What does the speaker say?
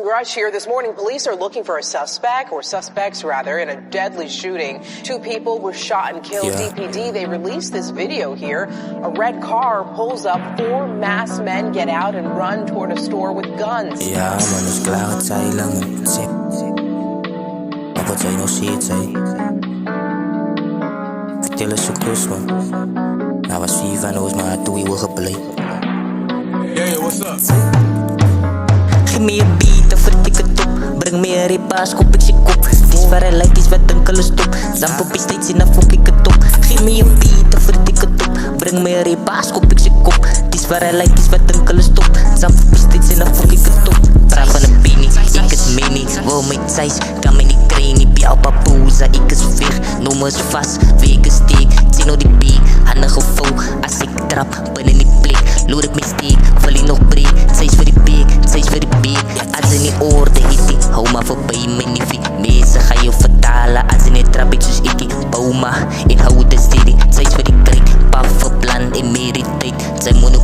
Rush here. This morning, police are looking for a suspect, or suspects rather, in a deadly shooting. 2 people were shot and killed. DPD, they released this video here. A red car pulls up. 4 masked men get out and run toward a store with guns. Ja, man, is klaar, het zei lang. Maar wat jij nog ziet, zei. Vertel eens zo kus, man. Nou was 4 van ons, maar toen we gebleven. Yeah, what's up? Geef me een beat of een dikke top. Breng me een repaas, kop ik je kop. Het is waar hij lijkt, is wat enkele stop. Zamp op je steeds in, dan fok ik het op. Geef me een beat of een dikke top. Breng me een repaas, kop ik je kop. Het is waar hij lijkt, is wat enkele stop. Zamp op je steeds in, dan fok ik het op. Praat van een penny, ik is mini. Wil met size, kan me niet trainen. Bij jou papoeza, ik is weg. Noem eens vast, weken steek. Zin op die beek, handige vol. Als ik trap, binnen die blik. Loer ik met steek, val je nog breek. Zij is voor die beek, zij is voor die beek. Als ze niet orde, hippie, hou maar voorbij mijn niffie. Mensen ga je vertalen, als ze niet trap ik zoals ikkie. Bouw maar, ik hou de serie. Zij is voor die kreek, paf, plan in meer tijd. Zij moet